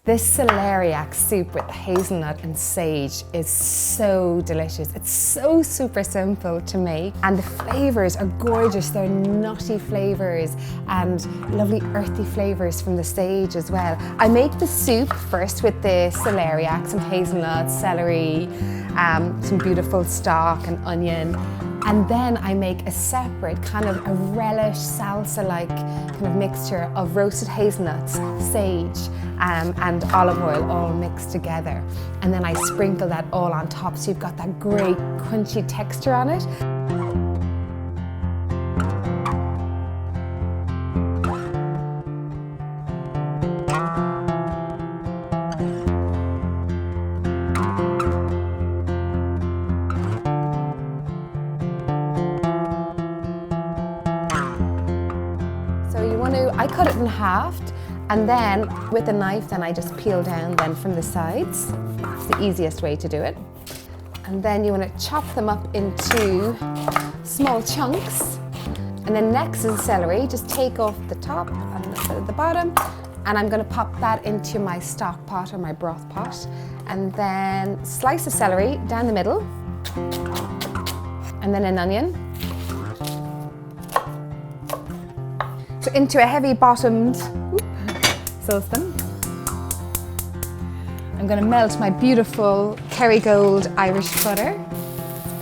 This celeriac soup with hazelnut and sage is so delicious. It's so super simple to make, and the flavors are gorgeous. They're nutty flavors and lovely earthy flavors from the sage as well. I make the soup first with the celeriac, some hazelnut, celery, some beautiful stock and onion. And then I make a separate kind of a relish salsa-like kind of mixture of roasted hazelnuts, sage, and olive oil all mixed together. And then I sprinkle that all on top so you've got that great crunchy texture on it. I cut it in half, and then with a knife then I just peel down then from the sides. It's the easiest way to do it. And then you want to chop them up into small chunks. And then next is the celery. Just take off the top and the bottom, and I'm going to pop that into my stock pot or my broth pot. And then slice the celery down the middle, and then an onion. So into a heavy bottomed saucepan. I'm going to melt my beautiful Kerrygold Irish butter.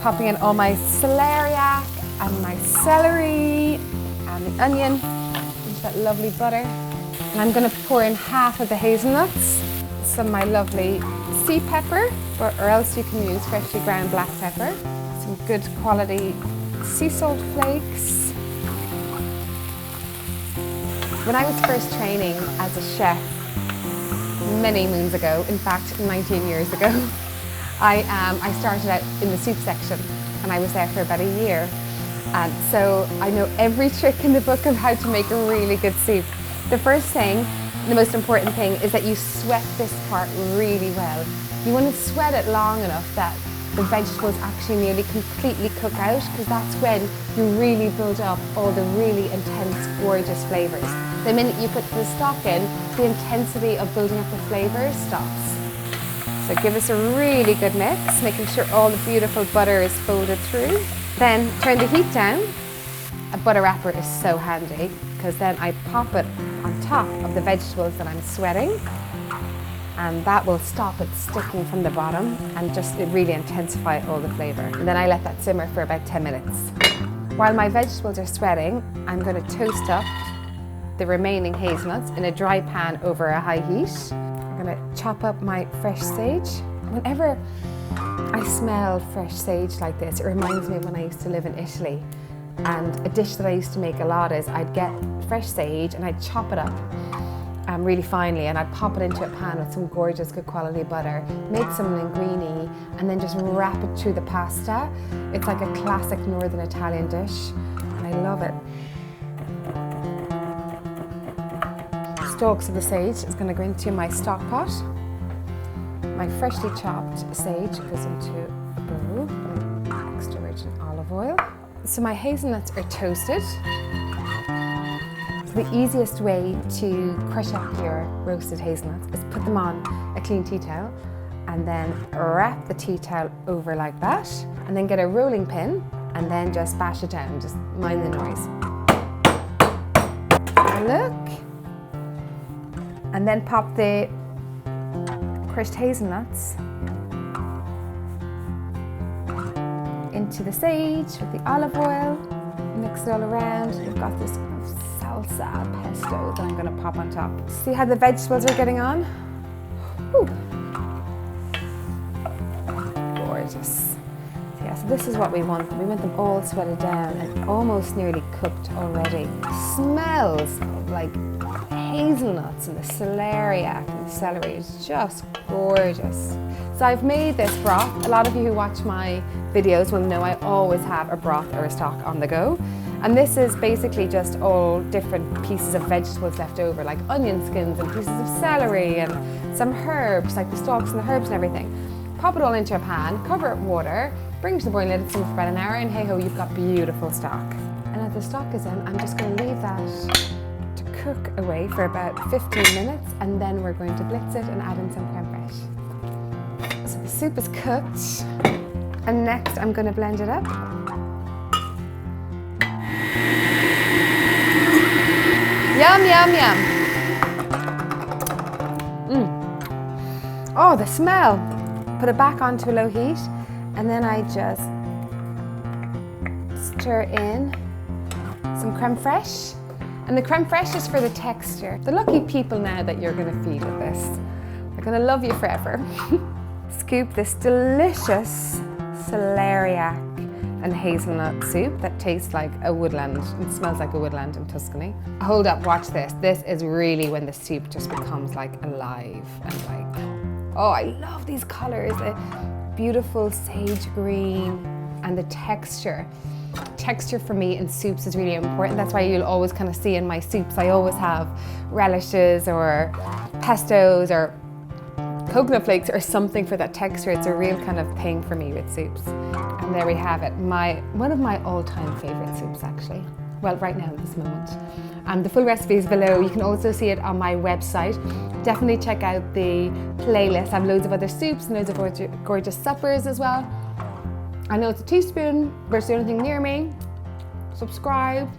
Popping in all my celeriac and my celery and the onion into that lovely butter. And I'm going to pour in half of the hazelnuts, some of my lovely sea pepper, or else you can use freshly ground black pepper, some good quality sea salt flakes. When I was first training as a chef many moons ago, in fact 19 years ago, I started out in the soup section, and I was there for about a year. And so I know every trick in the book of how to make a really good soup. The first thing, the most important thing, is that you sweat this part really well. You want to sweat it long enough that the vegetables actually nearly completely cook out, because that's when you really build up all the really intense, gorgeous flavours. The minute you put the stock in, the intensity of building up the flavours stops. So give this a really good mix, making sure all the beautiful butter is folded through. Then turn the heat down. A butter wrapper is so handy, because then I pop it on top of the vegetables that I'm sweating, and that will stop it sticking from the bottom and just really intensify all the flavour. And then I let that simmer for about 10 minutes. While my vegetables are sweating, I'm going to toast up the remaining hazelnuts in a dry pan over a high heat. I'm going to chop up my fresh sage. Whenever I smell fresh sage like this, it reminds me of when I used to live in Italy. And a dish that I used to make a lot is I'd get fresh sage and I'd chop it up really finely, and I'd pop it into a pan with some gorgeous good quality butter, make some linguine, and then just wrap it through the pasta. It's like a classic northern Italian dish, and I love it. Stalks of the sage is going to go into my stock pot. My freshly chopped sage goes into a bowl, extra virgin olive oil. So my hazelnuts are toasted. So the easiest way to crush up your roasted hazelnuts is put them on a clean tea towel, and then wrap the tea towel over like that, and then get a rolling pin and then just bash it down, just mind the noise. Look. And then pop the crushed hazelnuts into the sage with the olive oil, mix it all around. You've got this kind of salsa pesto that I'm going to pop on top. See how the vegetables are getting on? Whew. Gorgeous. Yeah, so this is what we want. We want them all sweated down and almost nearly cooked already. It smells like hazelnuts and the celeriac and the celery is just gorgeous. So I've made this broth. A lot of you who watch my videos will know I always have a broth or a stock on the go. And this is basically just all different pieces of vegetables left over, like onion skins and pieces of celery and some herbs, like the stalks and the herbs and everything. Pop it all into a pan, cover it with water, bring it to the boiling lid, simmer for about an hour, and hey ho, you've got beautiful stock. And as the stock is in, I'm just going to leave that to cook away for about 15 minutes and then we're going to blitz it and add in some creme fraiche. So the soup is cooked and next I'm going to blend it up. Yum, yum, yum. Oh, the smell. Put it back onto a low heat and then I just stir in some creme fraiche. And the creme fraiche is for the texture. The lucky people now that you're going to feed with this. They're going to love you forever. Scoop this delicious celeriac and hazelnut soup that tastes like a woodland. It smells like a woodland in Tuscany. Hold up, watch this. This is really when the soup just becomes like alive and like, oh, I love these colors. The beautiful sage green and the texture. Texture for me in soups is really important. That's why you'll always kind of see in my soups, I always have relishes or pestos or coconut flakes or something for that texture. It's a real kind of thing for me with soups. And there we have it, one of my all-time favorite soups actually. Well, right now at this moment. The full recipe is below. You can also see it on my website. Definitely check out the playlist. I have loads of other soups and loads of gorgeous suppers as well. I know it's a teaspoon, but it's the only thing near me. Subscribe.